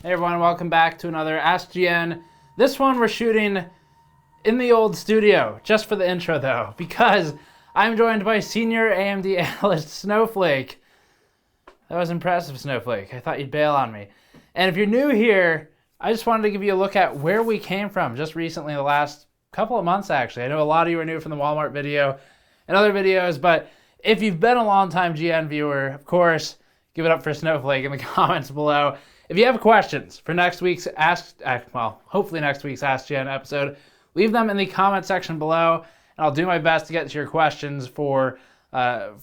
Hey everyone, welcome back to another AskGN. This one we're shooting in the old studio, just for the intro though, because I'm joined by senior AMD analyst Snowflake. That was impressive, Snowflake. I thought you'd bail on me. And if you're new here, I just wanted to give you a look at where we came from just recently, the last couple of months actually. I know a lot of you are new from the Walmart video and other videos, but if you've been a long-time GN viewer, of course, give it up for Snowflake in the comments below. If you have questions for next week's hopefully next week's AskGN episode, leave them in the comment section below, and I'll do my best to get to your questions for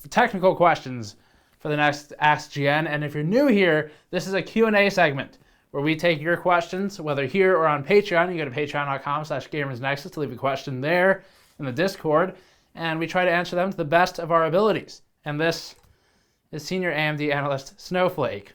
technical questions for the next AskGN. And if you're new here, this is a Q&A segment where we take your questions, whether here or on Patreon. You go to patreon.com/gamersnexus to leave a question there in the Discord, and we try to answer them to the best of our abilities. And this is senior AMD analyst Snowflake.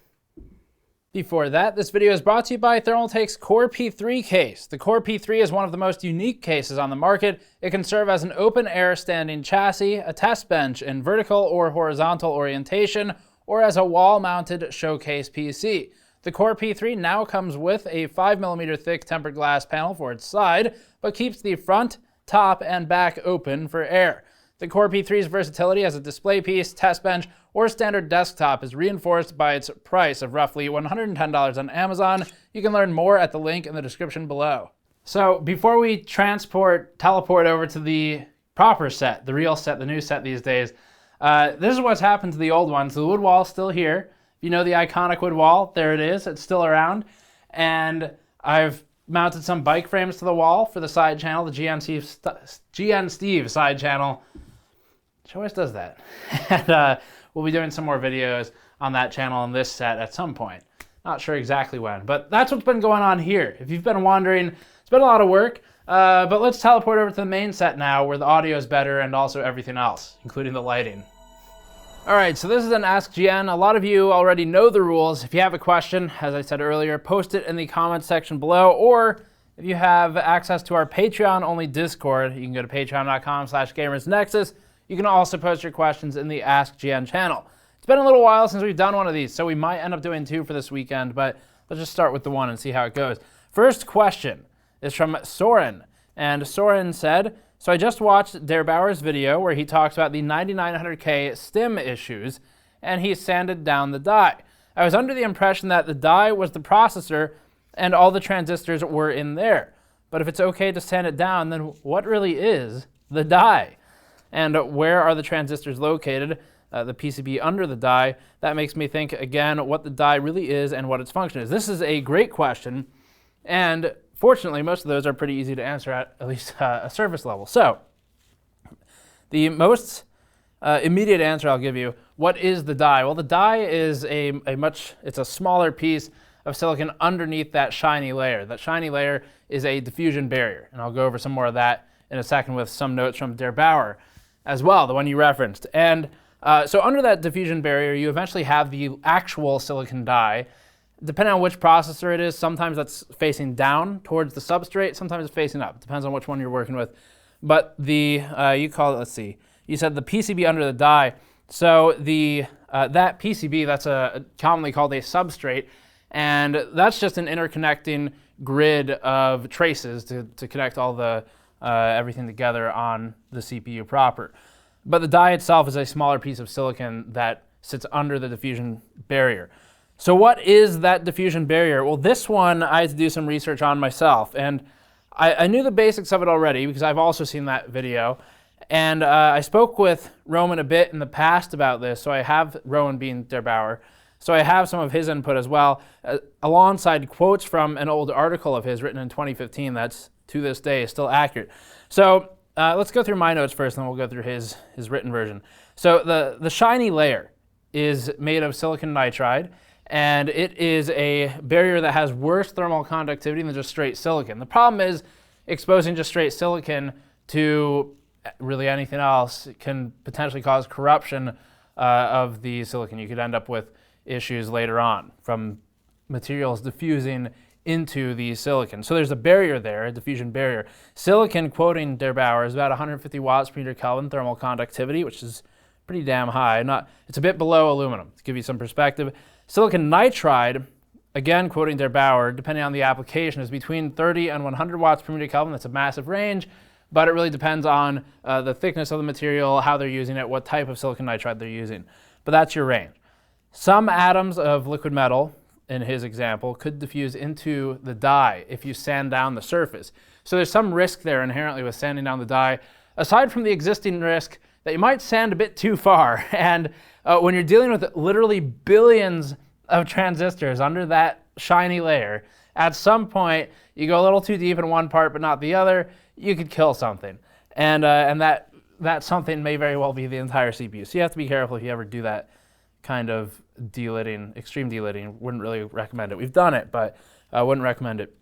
Before that, this video is brought to you by Thermaltake's Core P3 case. The Core P3 is one of the most unique cases on the market. It can serve as an open-air standing chassis, a test bench in vertical or horizontal orientation, or as a wall-mounted showcase PC. The Core P3 now comes with a 5mm thick tempered glass panel for its side, but keeps the front, top, and back open for air. The Core P3's versatility as a display piece, test bench, or standard desktop is reinforced by its price of roughly $110 on Amazon. You can learn more at the link in the description below. So before we teleport over to the proper set, the real set, the new set these days, this is what's happened to the old ones. The wood wall's still here. If you know the iconic wood wall, there it is. It's still around. And I've mounted some bike frames to the wall for the side channel, the GN Steve side channel. She always does that. And we'll be doing some more videos on that channel and this set at some point. Not sure exactly when, but that's what's been going on here. If you've been wondering, it's been a lot of work, but let's teleport over to the main set now where the audio is better and also everything else, including the lighting. All right, so this is an AskGN. A lot of you already know the rules. If you have a question, as I said earlier, post it in the comments section below, or if you have access to our Patreon-only Discord, you can go to patreon.com/gamersnexus. You can also post your questions in the AskGN channel. It's been a little while since we've done one of these, so we might end up doing two for this weekend, but let's just start with the one and see how it goes. First question is from Soren, and Soren said, so I just watched Der Bauer's video where he talks about the 9900K stim issues, and he sanded down the die. I was under the impression that the die was the processor and all the transistors were in there. But if it's okay to sand it down, then what really is the die? And where are the transistors located, the PCB under the die? That makes me think, again, what the die really is and what its function is. This is a great question, and fortunately, most of those are pretty easy to answer at least a surface level. So, the most immediate answer I'll give you, what is the die? Well, the die is it's a smaller piece of silicon underneath that shiny layer. That shiny layer is a diffusion barrier, and I'll go over some more of that in a second with some notes from Der Bauer as well, the one you referenced. And so under that diffusion barrier, you eventually have the actual silicon die. Depending on which processor it is, sometimes that's facing down towards the substrate, sometimes it's facing up. Depends on which one you're working with. But you said the PCB under the die. So that PCB, that's commonly called a substrate, and that's just an interconnecting grid of traces to connect all the everything together on the CPU proper. But the die itself is a smaller piece of silicon that sits under the diffusion barrier. So what is that diffusion barrier? Well, this one I had to do some research on myself, and I knew the basics of it already because I've also seen that video. And I spoke with Roman a bit in the past about this, so I have Roman being Der Bauer. So I have some of his input as well, alongside quotes from an old article of his written in 2015 that's to this day is still accurate. So let's go through my notes first, and then we'll go through his written version. So the shiny layer is made of silicon nitride, and it is a barrier that has worse thermal conductivity than just straight silicon. The problem is exposing just straight silicon to really anything else can potentially cause corruption of the silicon. You could end up with issues later on from materials diffusing into the silicon. So there's a barrier there, a diffusion barrier. Silicon, quoting Der Bauer, is about 150 watts per meter Kelvin thermal conductivity, which is pretty damn high. It's a bit below aluminum, to give you some perspective. Silicon nitride again, quoting Der Bauer, depending on the application, is between 30 and 100 watts per meter Kelvin. That's a massive range, but it really depends on the thickness of the material, how they're using it, what type of silicon nitride they're using. But that's your range. Some atoms of liquid metal, in his example, could diffuse into the die if you sand down the surface. So there's some risk there inherently with sanding down the die, aside from the existing risk that you might sand a bit too far. And when you're dealing with literally billions of transistors under that shiny layer, at some point you go a little too deep in one part but not the other, you could kill something. And that something may very well be the entire CPU. So you have to be careful if you ever do that kind of delitting, extreme delitting. Wouldn't really recommend it. We've done it, but wouldn't recommend it.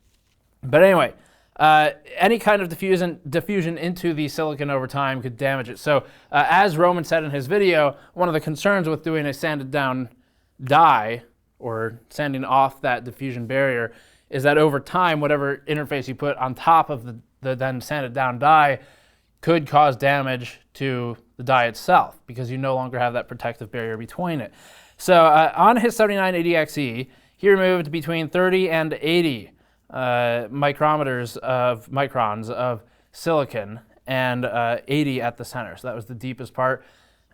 But anyway, any kind of diffusion into the silicon over time could damage it. So as Roman said in his video, one of the concerns with doing a sanded down die or sanding off that diffusion barrier is that over time, whatever interface you put on top of the then sanded down die could cause damage to the die itself because you no longer have that protective barrier between it. So on his 7980XE, he removed between 30 and 80 microns of silicon and 80 at the center. So that was the deepest part.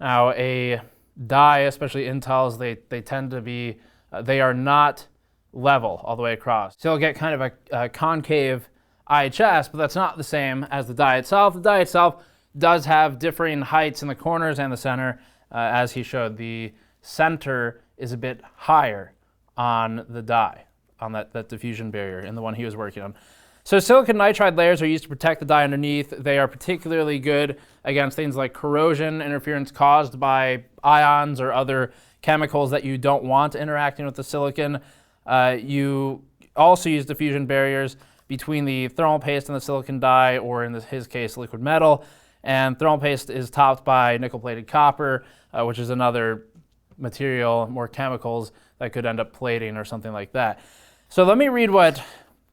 Now a die, especially Intel's, they tend to be, they are not level all the way across. So you'll get kind of a concave IHS, but that's not the same as the die itself. The die itself does have differing heights in the corners and the center. As he showed, the center is a bit higher on the die, on that diffusion barrier in the one he was working on. So silicon nitride layers are used to protect the die underneath. They are particularly good against things like corrosion, interference caused by ions or other chemicals that you don't want interacting with the silicon. You also use diffusion barriers between the thermal paste and the silicon die, or in his case, liquid metal. And thermal paste is topped by nickel-plated copper, which is another material, more chemicals that could end up plating or something like that. So let me read what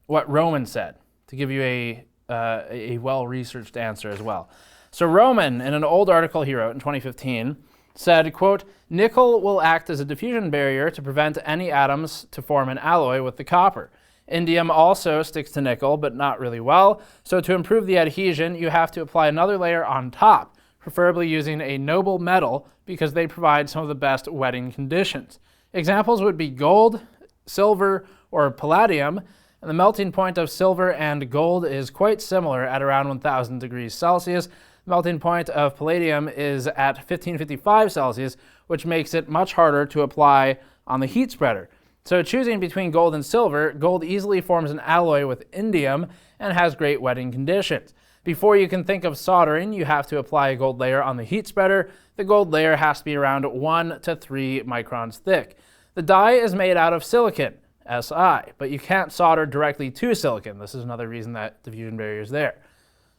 Roman said to give you a well-researched answer as well. So Roman, in an old article he wrote in 2015, said, quote, "Nickel will act as a diffusion barrier to prevent any atoms to form an alloy with the copper. Indium also sticks to nickel, but not really well. So to improve the adhesion, you have to apply another layer on top, preferably using a noble metal because they provide some of the best wetting conditions. Examples would be gold, silver, or palladium. And the melting point of silver and gold is quite similar at around 1000 degrees Celsius. The melting point of palladium is at 1555 Celsius, which makes it much harder to apply on the heat spreader. So choosing between gold and silver, gold easily forms an alloy with indium and has great wetting conditions. Before you can think of soldering, you have to apply a gold layer on the heat spreader. The gold layer has to be around 1 to 3 microns thick. The die is made out of silicon, Si, but you can't solder directly to silicon. This is another reason that diffusion barrier is there.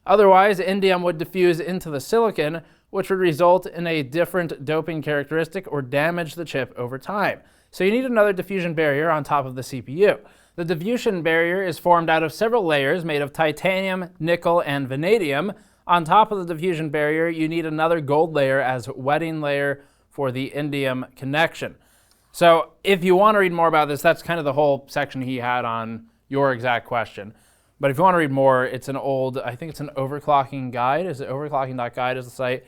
Otherwise, indium would diffuse into the silicon, which would result in a different doping characteristic or damage the chip over time. So you need another diffusion barrier on top of the CPU. The diffusion barrier is formed out of several layers made of titanium, nickel, and vanadium. On top of the diffusion barrier, you need another gold layer as wetting layer for the indium connection. So if you want to read more about this, that's kind of the whole section he had on your exact question. But if you want to read more, it's an old, I think it's an overclocking guide. Is it overclocking.guide is the site?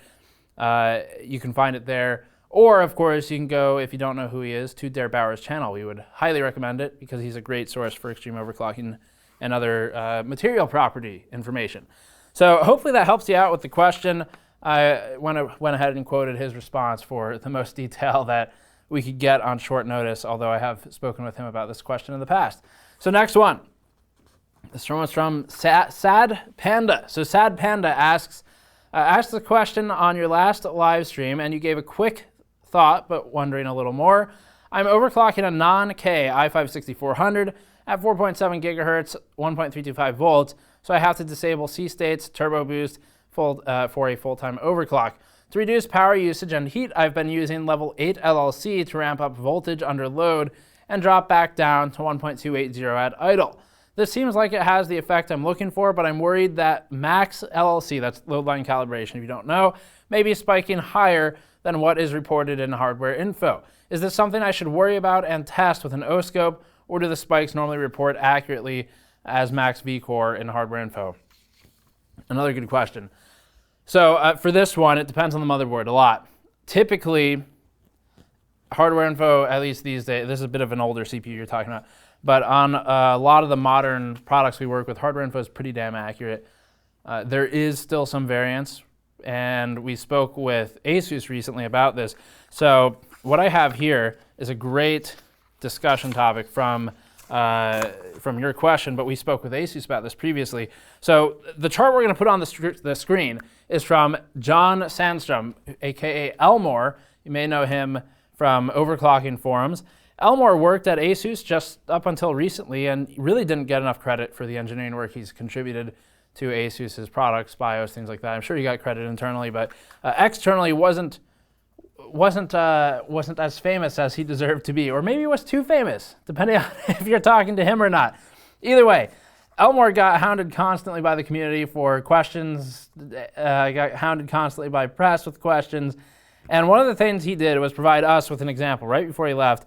You can find it there. Or, of course, you can go, if you don't know who he is, to Der Bauer's channel. We would highly recommend it because he's a great source for extreme overclocking and other material property information. So hopefully that helps you out with the question. I went ahead and quoted his response for the most detail that we could get on short notice, although I have spoken with him about this question in the past. So next one. This one was from SadPandaa. So SadPandaa asks the question on your last live stream, and you gave a quick thought, but wondering a little more. I'm overclocking a non-K i5-6400 at 4.7 gigahertz, 1.325 volts, so I have to disable C-states, turbo boost for a full-time overclock. To reduce power usage and heat, I've been using level 8 LLC to ramp up voltage under load and drop back down to 1.280 at idle. This seems like it has the effect I'm looking for, but I'm worried that max LLC, that's load line calibration if you don't know, may be spiking higher than what is reported in hardware info. Is this something I should worry about and test with an oscope, or do the spikes normally report accurately as max Vcore in hardware info? Another good question. So for this one, it depends on the motherboard a lot. Typically, hardware info, at least these days, this is a bit of an older CPU you're talking about, but on a lot of the modern products we work with, hardware info is pretty damn accurate. There is still some variance, and we spoke with ASUS recently about this. So what I have here is a great discussion topic from your question, but we spoke with ASUS about this previously. So the chart we're going to put on the screen is from John Sandstrom, aka Elmore. You may know him from overclocking forums. Elmore worked at ASUS just up until recently and really didn't get enough credit for the engineering work he's contributed to ASUS's products, BIOS, things like that. I'm sure he got credit internally, but externally wasn't as famous as he deserved to be, or maybe was too famous, depending on if you're talking to him or not. Either way, Elmore got hounded constantly by the community for questions, got hounded constantly by press with questions, and one of the things he did was provide us with an example right before he left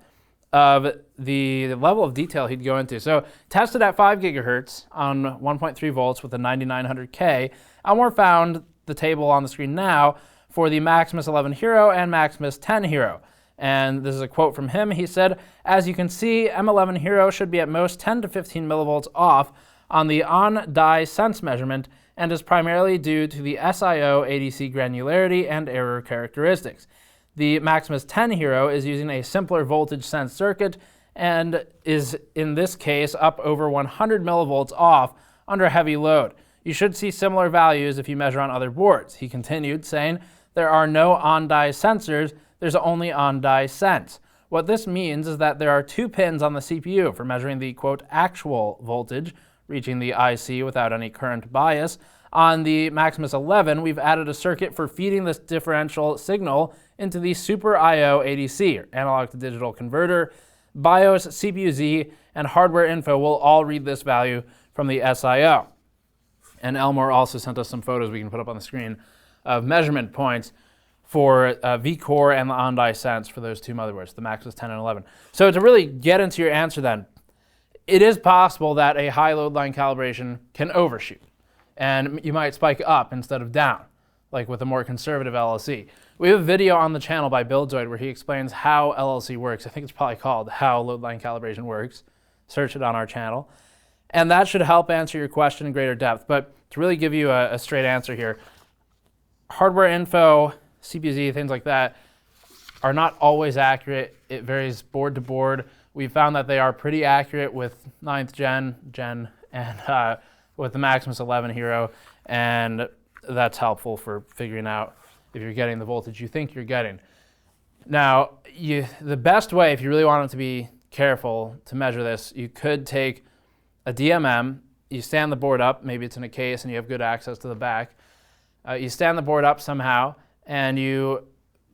of the level of detail he'd go into. So tested at 5 gigahertz on 1.3 volts with a 9900K, Elmore found the table on the screen now for the Maximus 11 Hero and Maximus 10 Hero. And this is a quote from him. He said, "As you can see, M11 Hero should be at most 10 to 15 millivolts off on the on-die sense measurement and is primarily due to the SIO ADC granularity and error characteristics. The Maximus 10 Hero is using a simpler voltage sense circuit and is, in this case, up over 100 millivolts off under heavy load. You should see similar values if you measure on other boards." He continued, saying, "There are no on-die sensors, there's only on-die sense. What this means is that there are 2 pins on the CPU for measuring the, quote, actual voltage, reaching the IC without any current bias. On the Maximus 11, we've added a circuit for feeding this differential signal into the Super I/O ADC, or analog to digital converter. BIOS, CPU-Z, and hardware info will all read this value from the SIO." And Elmore also sent us some photos we can put up on the screen of measurement points for Vcore and the on-die sense for those 2 motherboards, the Maximus 10 and 11. So to really get into your answer then, it is possible that a high load line calibration can overshoot, and you might spike up instead of down, like with a more conservative LLC. We have a video on the channel by Buildzoid where he explains how LLC works. I think it's probably called How Load Line Calibration Works. Search it on our channel. And that should help answer your question in greater depth. But to really give you a straight answer here, hardware info, CPU-Z, things like that, are not always accurate. It varies board to board. We found that they are pretty accurate with 9th gen, and with the Maximus 11 Hero, and that's helpful for figuring out if you're getting the voltage you think you're getting. Now, the best way, if you really want to be careful to measure this, you could take a DMM, you stand the board up, maybe it's in a case and you have good access to the back. You stand the board up somehow, and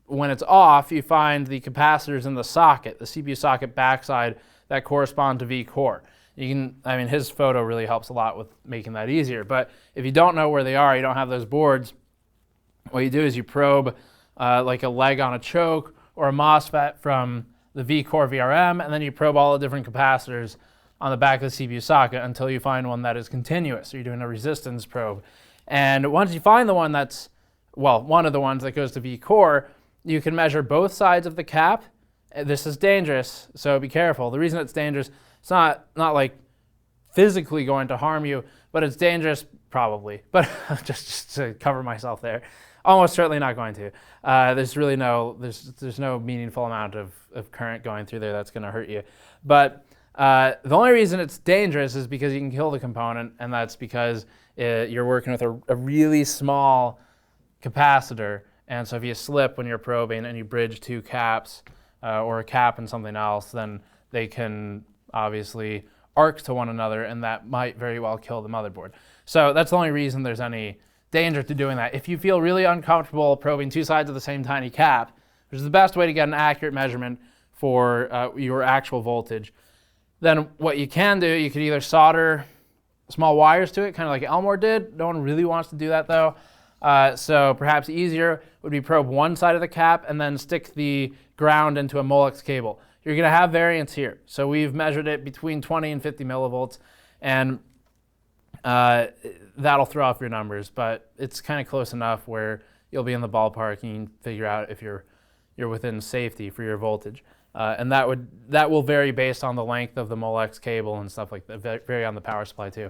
when it's off, you find the capacitors in the socket, the CPU socket backside that correspond to Vcore. His photo really helps a lot with making that easier. But if you don't know where they are, you don't have those boards, what you do is you probe like a leg on a choke or a MOSFET from the Vcore VRM, and then you probe all the different capacitors on the back of the CPU socket until you find one that is continuous. So you're doing a resistance probe. And once you find the one that's, well, one of the ones that goes to Vcore, you can measure both sides of the cap. This is dangerous, so be careful. The reason it's dangerous, it's not like physically going to harm you, but it's dangerous probably. But just to cover myself there, almost certainly not going to. There's really there's no meaningful amount of current going through there that's going to hurt you. But the only reason it's dangerous is because you can kill the component, and that's because you're working with a really small capacitor. And so if you slip when you're probing and you bridge 2 caps or a cap and something else, then they can obviously arc to one another, and that might very well kill the motherboard. So that's the only reason there's any danger to doing that. If you feel really uncomfortable probing 2 sides of the same tiny cap, which is the best way to get an accurate measurement for your actual voltage, then what you can do, you could either solder small wires to it, kind of like Elmore did. No one really wants to do that though. So perhaps easier would be probe one side of the cap and then stick the ground into a Molex cable. you're going to have variance here. So we've measured it between 20 and 50 millivolts, and that'll throw off your numbers, but it's kind of close enough where you'll be in the ballpark and you can figure out if you're within safety for your voltage. And that will vary based on the length of the Molex cable and stuff like that, vary on the power supply too.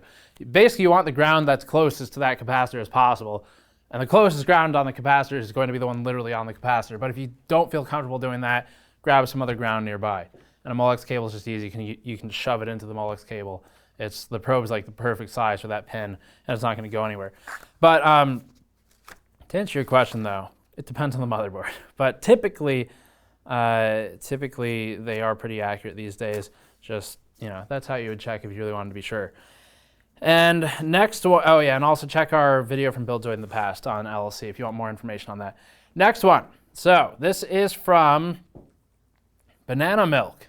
Basically, you want the ground that's closest to that capacitor as possible. And the closest ground on the capacitor is going to be the one literally on the capacitor. But if you don't feel comfortable doing that, grab some other ground nearby. And a Molex cable is just easy. You can shove it into the Molex cable. The probe is like the perfect size for that pin, and it's not going to go anywhere. But to answer your question, though, it depends on the motherboard. But typically they are pretty accurate these days. Just, that's how you would check if you really wanted to be sure. And next, oh yeah, and also check our video from Buildzoid in the past on LLC if you want more information on that. Next one. So this is from Banana Milk.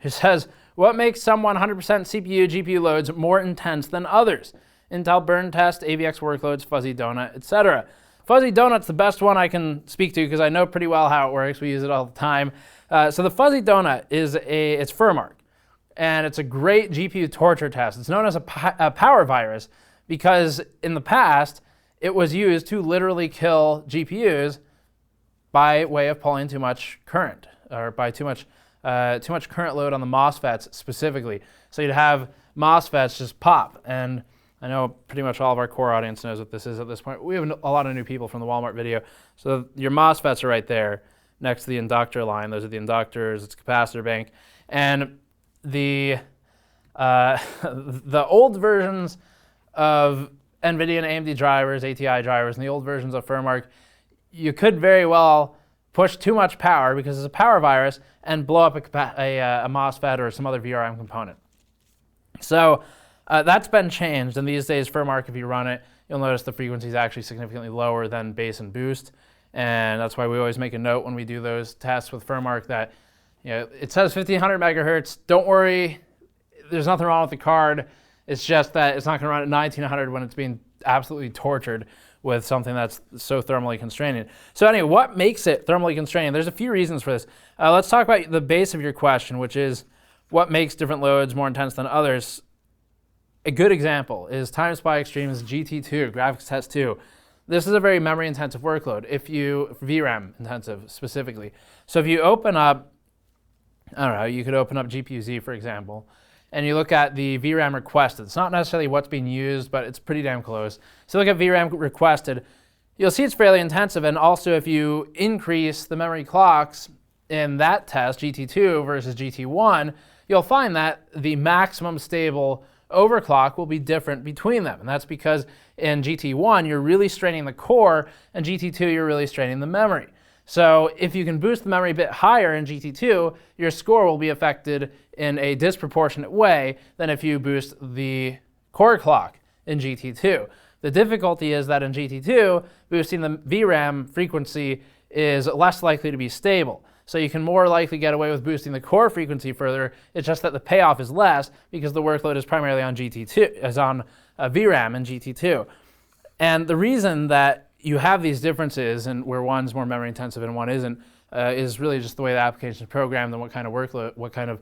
It says, what makes some 100% CPU, GPU loads more intense than others? Intel burn test, AVX workloads, fuzzy donut, etc. Fuzzy donut's the best one I can speak to because I know pretty well how it works. We use it all the time. So the fuzzy donut it's Furmark. And it's a great GPU torture test. It's known as a power virus because in the past, it was used to literally kill GPUs by way of pulling too much current, or by too much current load on the MOSFETs specifically. So you'd have MOSFETs just pop. And I know pretty much all of our core audience knows what this is at this point. We have a lot of new people from the Walmart video. So your MOSFETs are right there next to the inductor line. Those are the inductors. It's a capacitor bank. And the old versions of NVIDIA and AMD drivers, ATI drivers, and the old versions of Furmark, you could very well push too much power because it's a power virus and blow up a MOSFET or some other VRM component. So that's been changed, and these days Furmark, if you run it, you'll notice the frequency is actually significantly lower than base and boost, and that's why we always make a note when we do those tests with Furmark that it says 1500 megahertz. Don't worry, there's nothing wrong with the card. It's just that it's not going to run at 1900 when it's being absolutely tortured with something that's so thermally constraining. So anyway, what makes it thermally constraining? There's a few reasons for this. Let's talk about the base of your question, which is what makes different loads more intense than others. A good example is Time-Spy Extreme's GT2, Graphics Test 2. This is a very memory-intensive workload, VRAM intensive specifically. So if you open up, I don't know, you could open up GPU-Z, for example, and you look at the VRAM requested. It's not necessarily what's being used, but it's pretty damn close. So look at VRAM requested. You'll see it's fairly intensive, and also if you increase the memory clocks in that test, GT2 versus GT1, you'll find that the maximum stable overclock will be different between them. And that's because in GT1, you're really straining the core, and GT2, you're really straining the memory. So if you can boost the memory a bit higher in GT2, your score will be affected in a disproportionate way than if you boost the core clock in GT2. The difficulty is that in GT2, boosting the VRAM frequency is less likely to be stable. So you can more likely get away with boosting the core frequency further. It's just that the payoff is less because the workload is primarily on VRAM in GT2. And the reason that you have these differences and where one's more memory intensive and one isn't is really just the way the application is programmed and what kind of workload, what kind of,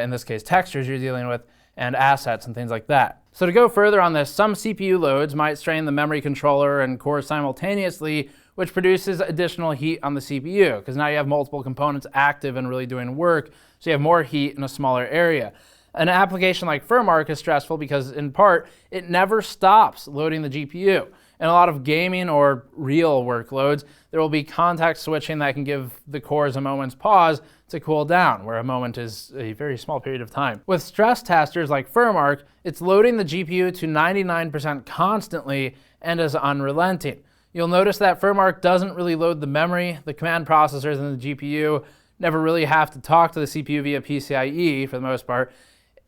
in this case, textures you're dealing with and assets and things like that. So to go further on this, some CPU loads might strain the memory controller and core simultaneously, which produces additional heat on the CPU because now you have multiple components active and really doing work, so you have more heat in a smaller area. An application like Furmark is stressful because, in part, it never stops loading the GPU. In a lot of gaming or real workloads, there will be context switching that can give the cores a moment's pause to cool down, where a moment is a very small period of time. With stress testers like Furmark, it's loading the GPU to 99% constantly and is unrelenting. You'll notice that Furmark doesn't really load the memory. The command processors in the GPU never really have to talk to the CPU via PCIe for the most part.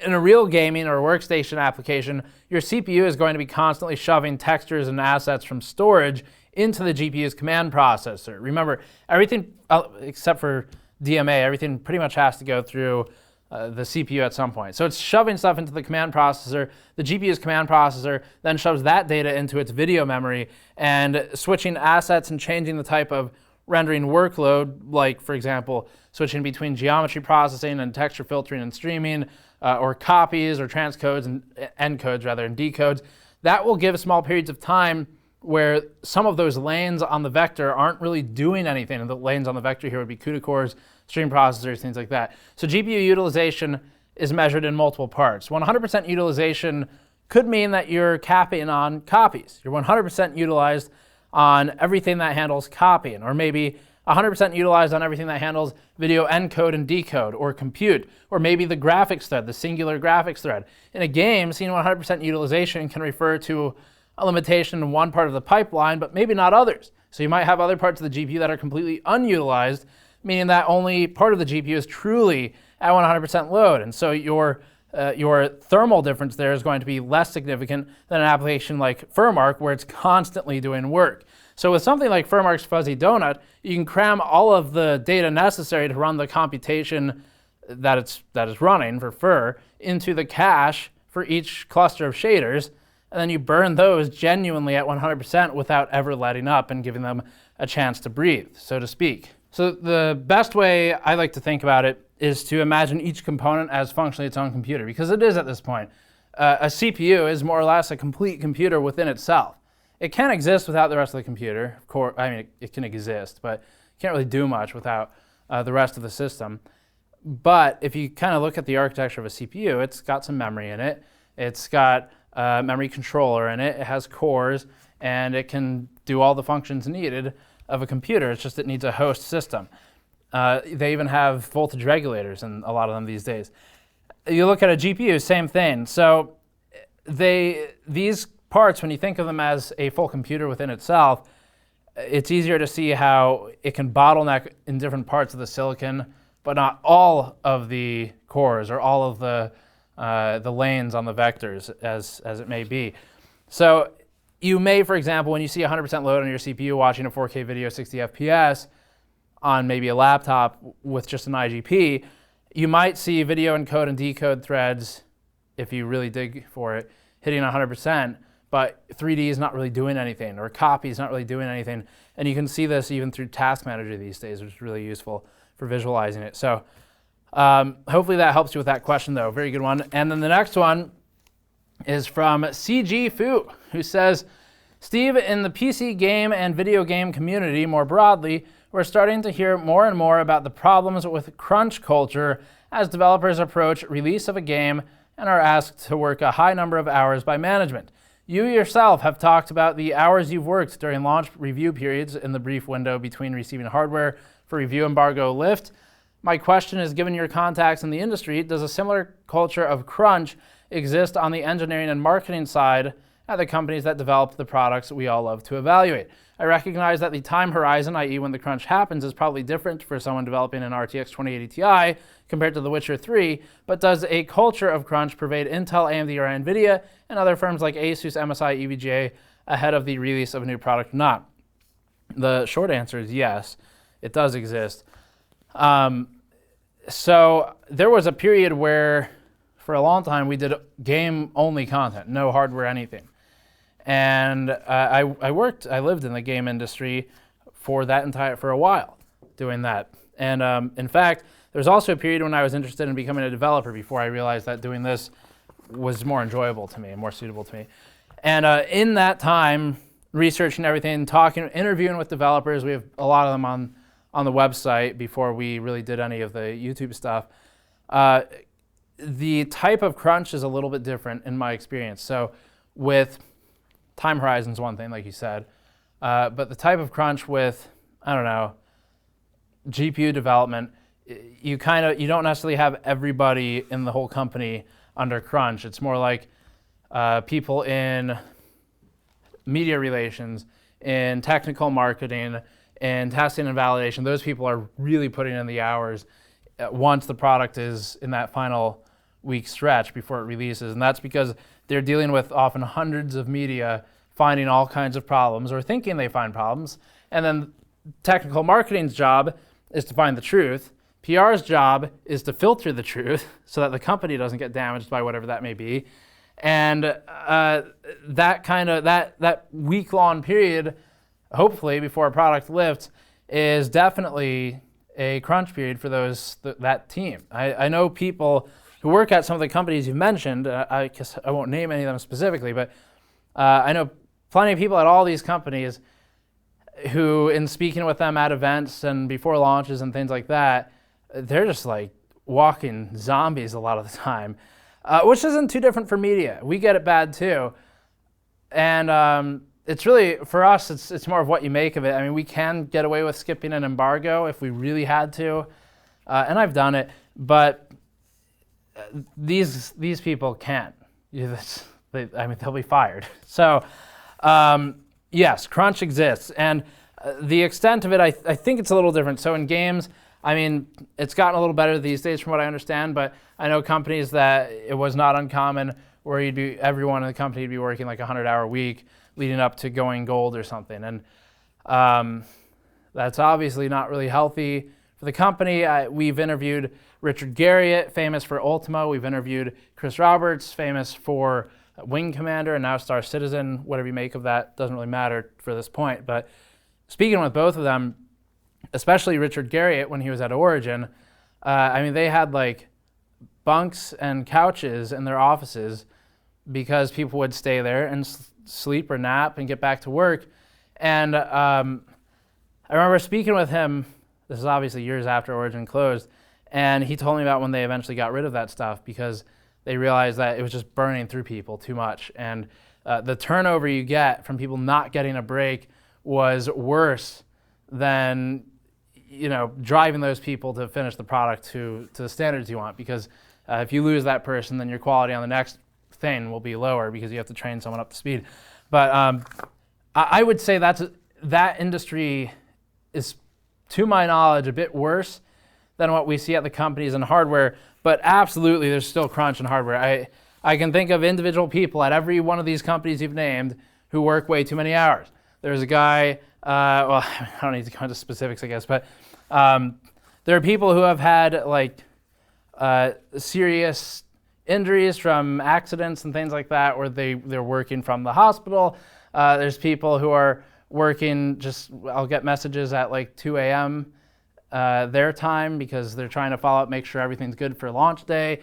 In a real gaming or workstation application, your CPU is going to be constantly shoving textures and assets from storage into the GPU's command processor. Remember, everything except for DMA, everything pretty much has to go through the CPU at some point. So it's shoving stuff into the command processor. The GPU's command processor then shoves that data into its video memory and switching assets and changing the type of rendering workload, like, for example, switching between geometry processing and texture filtering and streaming, or copies or transcodes and encodes rather and decodes, that will give small periods of time where some of those lanes on the vector aren't really doing anything. And the lanes on the vector here would be CUDA cores, stream processors, things like that. So GPU utilization is measured in multiple parts. 100% utilization could mean that you're capping on copies. You're 100% utilized on everything that handles copying, or maybe 100% utilized on everything that handles video encode and decode, or compute, or maybe the graphics thread, the singular graphics thread. In a game, seeing 100% utilization can refer to a limitation in one part of the pipeline, but maybe not others. So you might have other parts of the GPU that are completely unutilized, meaning that only part of the GPU is truly at 100% load. And so your thermal difference there is going to be less significant than an application like FurMark, where it's constantly doing work. So with something like FurMark's Fuzzy Donut, you can cram all of the data necessary to run the computation that it's running for Fur into the cache for each cluster of shaders, and then you burn those genuinely at 100% without ever letting up and giving them a chance to breathe, so to speak. So the best way I like to think about it is to imagine each component as functionally its own computer, because it is at this point. A CPU is more or less a complete computer within itself. It can't exist without the rest of the computer. Of course, I mean, it can exist, but you can't really do much without the rest of the system. But if you kind of look at the architecture of a CPU, it's got some memory in it. It's got a memory controller in it. It has cores, and it can do all the functions needed of a computer. It's just it needs a host system. They even have voltage regulators in a lot of them these days. You look at a GPU, same thing. So these parts, when you think of them as a full computer within itself, it's easier to see how it can bottleneck in different parts of the silicon, but not all of the cores or all of the lanes on the vectors as it may be. So you may, for example, when you see 100% load on your CPU watching a 4K video 60 FPS on maybe a laptop with just an IGP, you might see video encode and decode threads, if you really dig for it, hitting 100%, but 3D is not really doing anything, or copy is not really doing anything. And you can see this even through Task Manager these days, which is really useful for visualizing it. So hopefully that helps you with that question, though. Very good one. And then the next one is from cG.fu, who says, Steve, in the PC game and video game community more broadly, we're starting to hear more and more about the problems with crunch culture as developers approach release of a game and are asked to work a high number of hours by management. You yourself have talked about the hours you've worked during launch review periods in the brief window between receiving hardware for review embargo lift. My question is, given your contacts in the industry, does a similar culture of crunch exist on the engineering and marketing side at the companies that develop the products we all love to evaluate? I recognize that the time horizon, i.e. when the crunch happens, is probably different for someone developing an RTX 2080 Ti compared to The Witcher 3, but does a culture of crunch pervade Intel, AMD, or NVIDIA and other firms like ASUS, MSI, EVGA ahead of the release of a new product? Not. The short answer is yes, it does exist. So there was a period where, for a long time, we did game-only content, no hardware, anything. And I lived in the game industry for a while doing that. And in fact, there was also a period when I was interested in becoming a developer before I realized that doing this was more enjoyable to me and more suitable to me. And in that time, researching everything, talking, interviewing with developers, we have a lot of them on the website before we really did any of the YouTube stuff. The type of crunch is a little bit different in my experience. So with time horizon's one thing, like you said, but the type of crunch with, I don't know, GPU development, you don't necessarily have everybody in the whole company under crunch. It's more like people in media relations, in technical marketing, in testing and validation. Those people are really putting in the hours once the product is in that final week stretch before it releases. And that's because they're dealing with often hundreds of media finding all kinds of problems or thinking they find problems. And then technical marketing's job is to find the truth. PR's job is to filter the truth so that the company doesn't get damaged by whatever that may be. And that week-long period, hopefully before a product lifts, is definitely a crunch period for that team. I know people who work at some of the companies you've mentioned. I guess I won't name any of them specifically, but I know plenty of people at all these companies who, in speaking with them at events and before launches and things like that, they're just like walking zombies a lot of the time, which isn't too different for media. We get it bad too. And it's really, for us, it's more of what you make of it. I mean, we can get away with skipping an embargo if we really had to, and I've done it, but these people can't. They'll be fired. So, yes, crunch exists, and the extent of it, I think it's a little different. So in games, I mean, it's gotten a little better these days from what I understand, but I know companies that it was not uncommon where everyone in the company would be working like a 100-hour week leading up to going gold or something. And that's obviously not really healthy for the company. We've interviewed Richard Garriott, famous for Ultima. We've interviewed Chris Roberts, famous for Wing Commander and now Star Citizen. Whatever you make of that doesn't really matter for this point. But speaking with both of them, especially Richard Garriott when he was at Origin, I mean, they had like bunks and couches in their offices because people would stay there and sleep or nap and get back to work. And I remember speaking with him, this is obviously years after Origin closed, and he told me about when they eventually got rid of that stuff because they realized that it was just burning through people too much. And the turnover you get from people not getting a break was worse than driving those people to finish the product to the standards you want, because if you lose that person, then your quality on the next thing will be lower because you have to train someone up to speed. But I would say that industry is, to my knowledge, a bit worse than what we see at the companies in hardware, but absolutely there's still crunch in hardware. I can think of individual people at every one of these companies you've named who work way too many hours. There's a guy, well, I don't need to go into specifics, I guess, but there are people who have had like serious injuries from accidents and things like that where they're working from the hospital. There's people who are working I'll get messages at like 2 a.m. Their time because they're trying to follow up, make sure everything's good for launch day.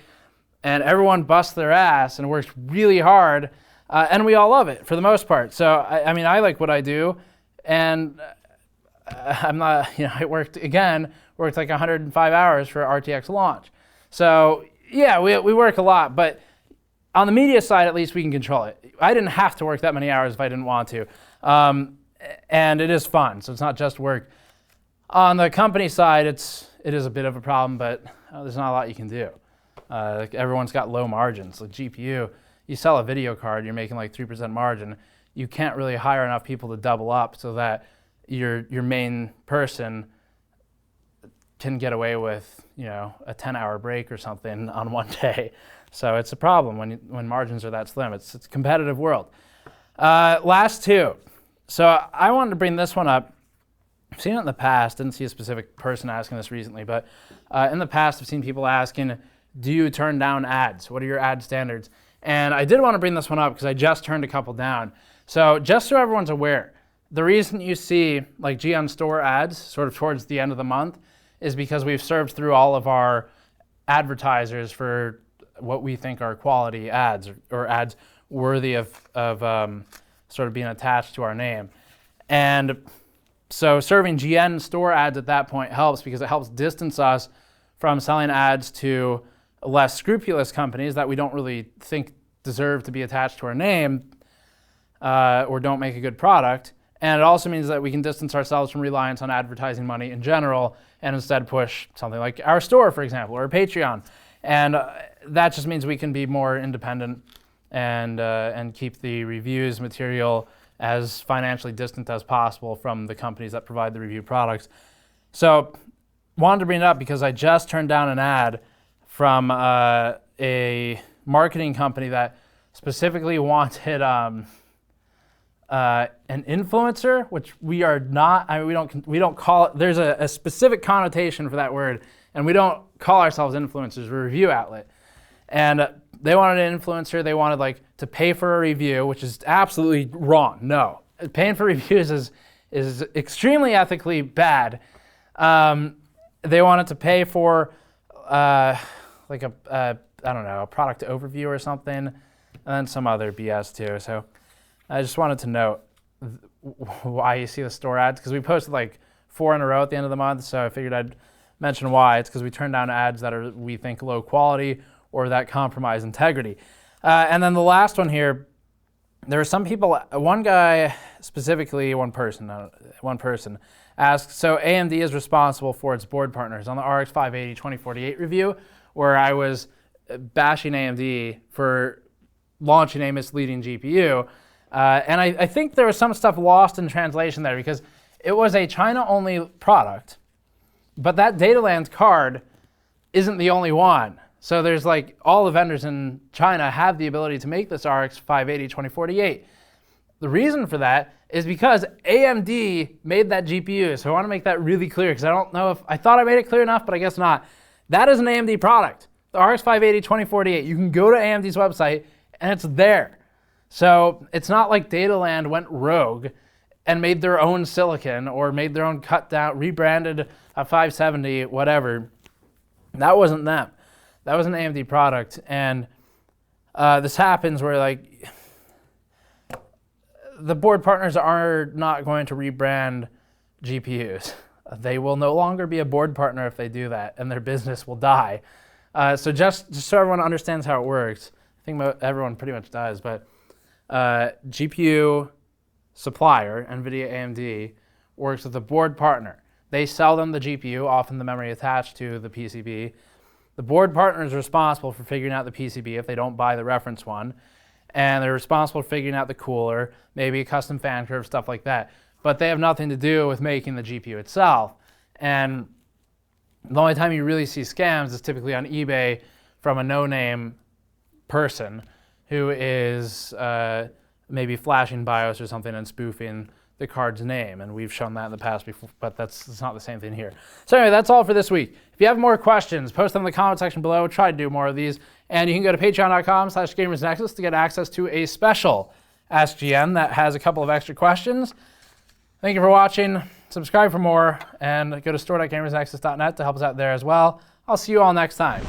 And everyone busts their ass and works really hard, and we all love it for the most part. So, I mean, I like what I do, and I'm not, I worked like 105 hours for RTX launch. So, yeah, we work a lot, but on the media side, at least we can control it. I didn't have to work that many hours if I didn't want to. And it is fun, so it's not just work. On the company side, it is a bit of a problem, but there's not a lot you can do. Like everyone's got low margins. Like GPU, you sell a video card, you're making like 3% margin. You can't really hire enough people to double up so that your main person can get away with a 10-hour break or something on one day. So it's a problem when margins are that slim. It's a competitive world. Last two. So I wanted to bring this one up. I've seen it in the past. Didn't see a specific person asking this recently, but in the past I've seen people asking, do you turn down ads? What are your ad standards? And I did want to bring this one up because I just turned a couple down. So just so everyone's aware, the reason you see like GN Store ads sort of towards the end of the month is because we've served through all of our advertisers for what we think are quality ads or ads worthy of sort of being attached to our name. And so serving GN Store ads at that point helps because it helps distance us from selling ads to less scrupulous companies that we don't really think deserve to be attached to our name or don't make a good product. And it also means that we can distance ourselves from reliance on advertising money in general and instead push something like our store, for example, or Patreon. And that just means we can be more independent and keep the reviews material as financially distant as possible from the companies that provide the review products. So wanted to bring it up because I just turned down an ad from a marketing company that specifically wanted an influencer, which we are not. I mean, we don't call it. There's a specific connotation for that word, and we don't call ourselves influencers. We're a review outlet, and they wanted an influencer. They wanted like to pay for a review, which is absolutely wrong. No, paying for reviews is extremely ethically bad. They wanted to pay for like I don't know, a product overview or something, and then some other BS too. So I just wanted to note why you see the store ads, because we posted like 4 in a row at the end of the month, so I figured I'd mention why. It's because we turn down ads that are, we think, low quality or that compromise integrity. And then the last one here, there are some people, one guy specifically, one person asked, so AMD is responsible for its board partners. On the RX 580 2048 review, where I was bashing AMD for launching a misleading GPU, and I think there was some stuff lost in translation there, because it was a China-only product, but that Dataland card isn't the only one. So there's like all the vendors in China have the ability to make this RX 580 2048. The reason for that is because AMD made that GPU. So I want to make that really clear, because I don't know if, I thought I made it clear enough, but I guess not. That is an AMD product. The RX 580 2048, you can go to AMD's website and it's there. So it's not like Dataland went rogue and made their own silicon or made their own cut down, rebranded a 570, whatever. That wasn't them. That was an AMD product. And this happens where like the board partners are not going to rebrand GPUs. They will no longer be a board partner if they do that, and their business will die. So just so everyone understands how it works, I think everyone pretty much does, but GPU supplier, NVIDIA AMD, works with a board partner. They sell them the GPU, often the memory attached to the PCB. The board partner is responsible for figuring out the PCB if they don't buy the reference one, and they're responsible for figuring out the cooler, maybe a custom fan curve, stuff like that. But they have nothing to do with making the GPU itself. And the only time you really see scams is typically on eBay from a no-name person who is maybe flashing BIOS or something and spoofing the card's name. And we've shown that in the past before, but that's not the same thing here. So anyway, that's all for this week. If you have more questions, post them in the comment section below. We'll try to do more of these. And you can go to patreon.com/gamersnexus to get access to a special AskGN that has a couple of extra questions. Thank you for watching. Subscribe for more, and go to store.gamersnexus.net to help us out there as well. I'll see you all next time.